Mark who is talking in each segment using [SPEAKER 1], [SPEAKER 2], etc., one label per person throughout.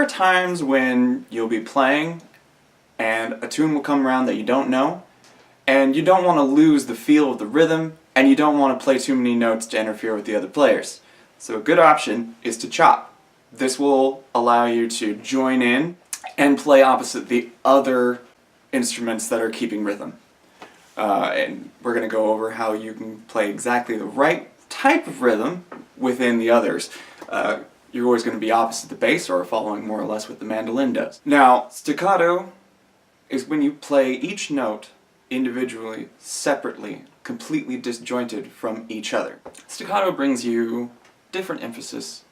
[SPEAKER 1] are times when you'll be playing and a tune will come around that you don't know, and you don't want to lose the feel of the rhythm, and you don't want to play too many notes to interfere with the other players. So a good option is to chop. This will allow you to join in and play opposite the other instruments that are keeping rhythm. And we're going to go over how you can play exactly the right type of rhythm within the others. You're always going to be opposite the bass or following more or less what the mandolin does. Now, staccato is when you play each note individually, separately, completely disjointed from each other. Staccato brings you different emphasis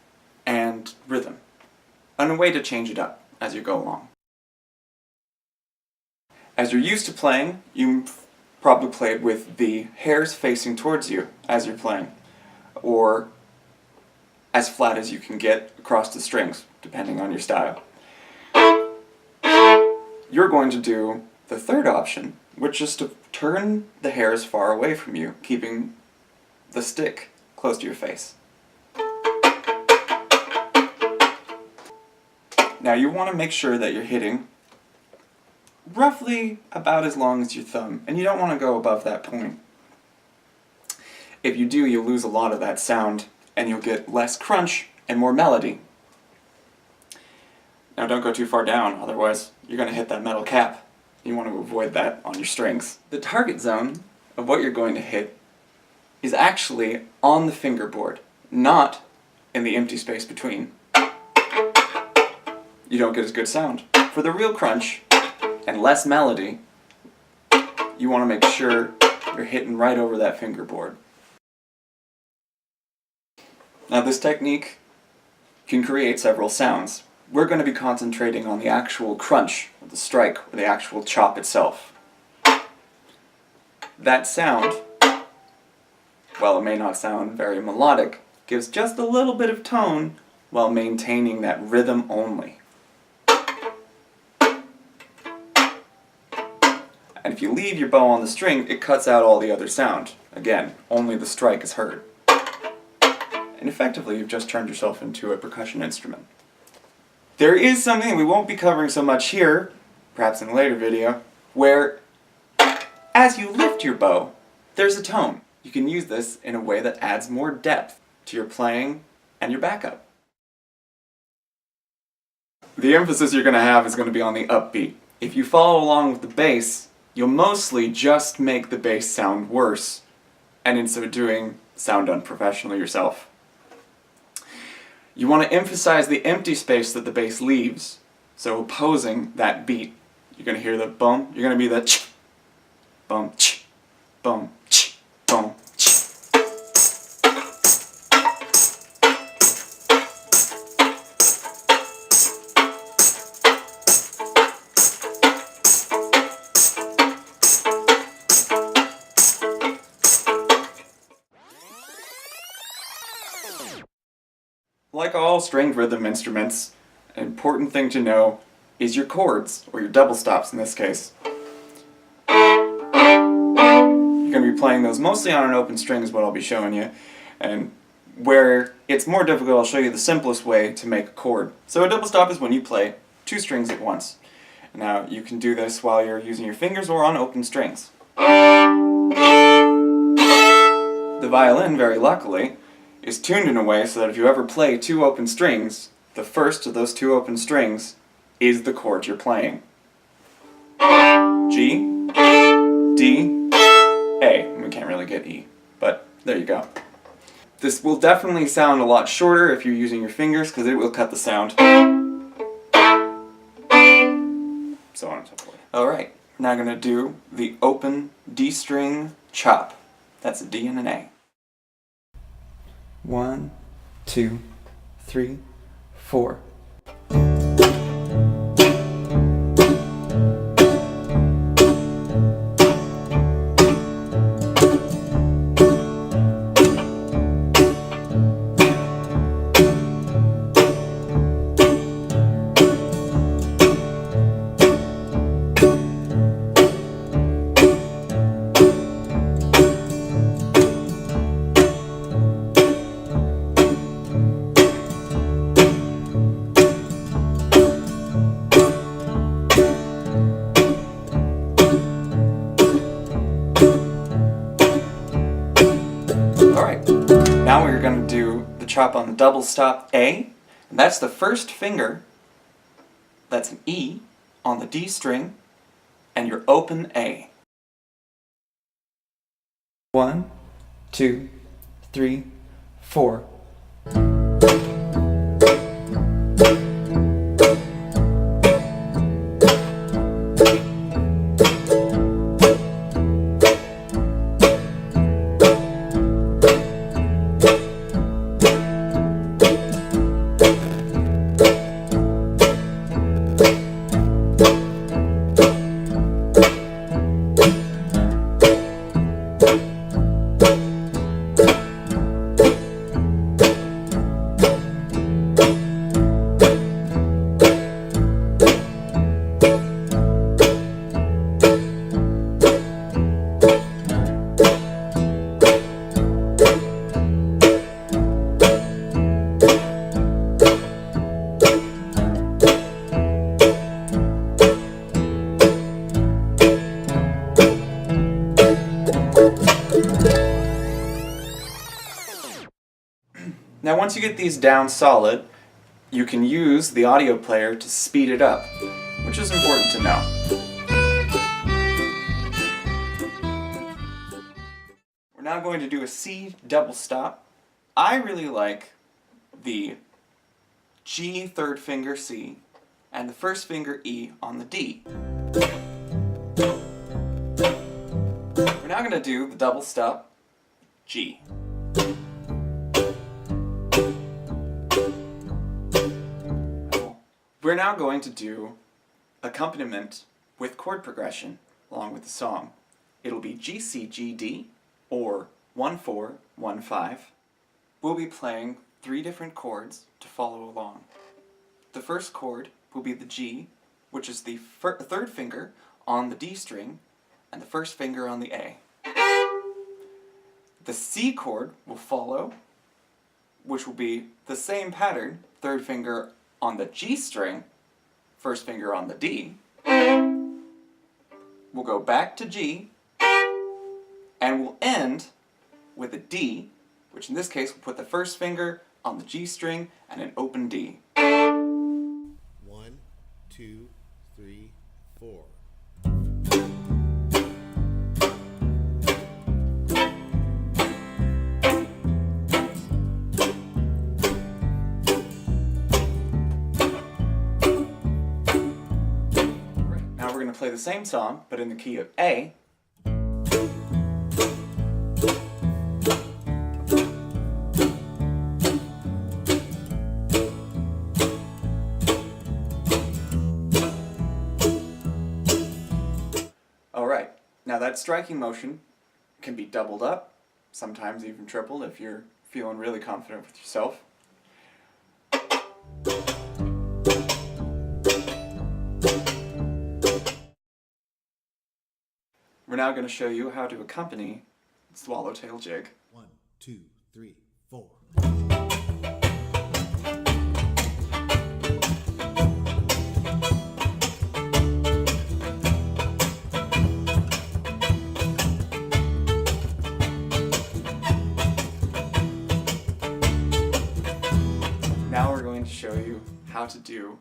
[SPEAKER 1] and rhythm, and a way to change it up as you go along. As you're used to playing, you probably played with the hairs facing towards you as you're playing, or as flat as you can get across the strings, depending on your style. You're going to do the third option, which is to turn the hairs far away from you, keeping the stick close to your face. Now you want to make sure that you're hitting roughly about as long as your thumb, and you don't want to go above that point. If you do, you'll lose a lot of that sound, and you'll get less crunch and more melody. Now don't go too far down, otherwise you're going to hit that metal cap. You want to avoid that on your strings. The target zone of what you're going to hit is actually on the fingerboard, not in the empty space between. You don't get as good sound. For the real crunch and less melody, you want to make sure you're hitting right over that fingerboard. Now this technique can create several sounds. We're going to be concentrating on the actual crunch, or the strike, or the actual chop itself. That sound, while it may not sound very melodic, gives just a little bit of tone while maintaining that rhythm only. And if you leave your bow on the string, it cuts out all the other sound. Again, only the strike is heard. And effectively, you've just turned yourself into a percussion instrument. There is something we won't be covering so much here, perhaps in a later video, where as you lift your bow, there's a tone. You can use this in a way that adds more depth to your playing and your backup. The emphasis you're going to have is going to be on the upbeat. If you follow along with the bass, you'll mostly just make the bass sound worse, and in so doing, sound unprofessional yourself. You want to emphasize the empty space that the bass leaves, so opposing that beat. You're going to hear the bum, you're going to be the ch, bum, ch, bum, ch, bum, ch. Like all stringed rhythm instruments, an important thing to know is your chords, or your double stops in this case. You're going to be playing those mostly on an open string is what I'll be showing you, and where it's more difficult I'll show you the simplest way to make a chord. So a double stop is when you play two strings at once. Now you can do this while you're using your fingers or on open strings. The violin, very luckily, is tuned in a way so that if you ever play two open strings, the first of those two open strings is the chord you're playing. G, D, A. We can't really get E, but there you go. This will definitely sound a lot shorter if you're using your fingers because it will cut the sound. So on and so forth. Alright, now I'm going to do the open D string chop. That's a D and an A. 1, 2, 3, 4. Alright, now we're going to do the chop on the double stop A, and that's the first finger, that's an E, on the D string, and your open A. 1, 2, 3, 4. Now once you get these down solid, you can use the audio player to speed it up, which is important to know. We're now going to do a C double stop. I really like the G third finger C and the first finger E on the D. We're now going to do the double stop G. We're now going to do accompaniment with chord progression along with the song. It'll be G, C, G, D, or 1, 4, 1, 5. We'll be playing 3 different chords to follow along. The first chord will be the G, which is the third finger on the D string and the first finger on the A. The C chord will follow, which will be the same pattern, third finger on the G string, first finger on the D. We'll go back to G, and we'll end with a D, which in this case we'll put the first finger on the G string and an open D.
[SPEAKER 2] 1, 2, 3, 4.
[SPEAKER 1] We're going to play the same song, but in the key of A. Alright, now that striking motion can be doubled up, sometimes even tripled if you're feeling really confident with yourself. We're now going to show you how to accompany Swallowtail Jig.
[SPEAKER 2] 1, 2, 3, 4.
[SPEAKER 1] Now we're going to show you how to do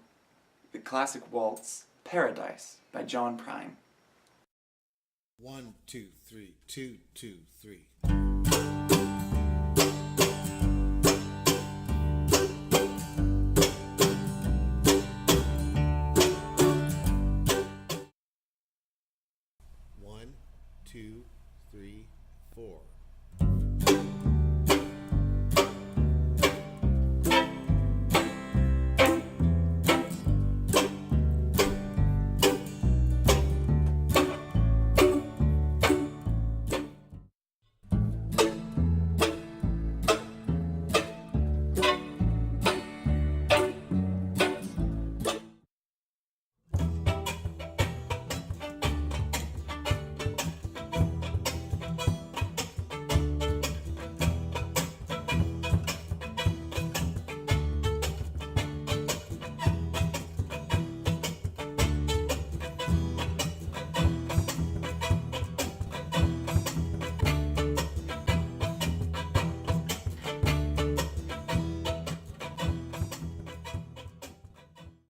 [SPEAKER 1] the classic waltz Paradise by John Prine.
[SPEAKER 2] 1, 2, 3, 2, 2, 3.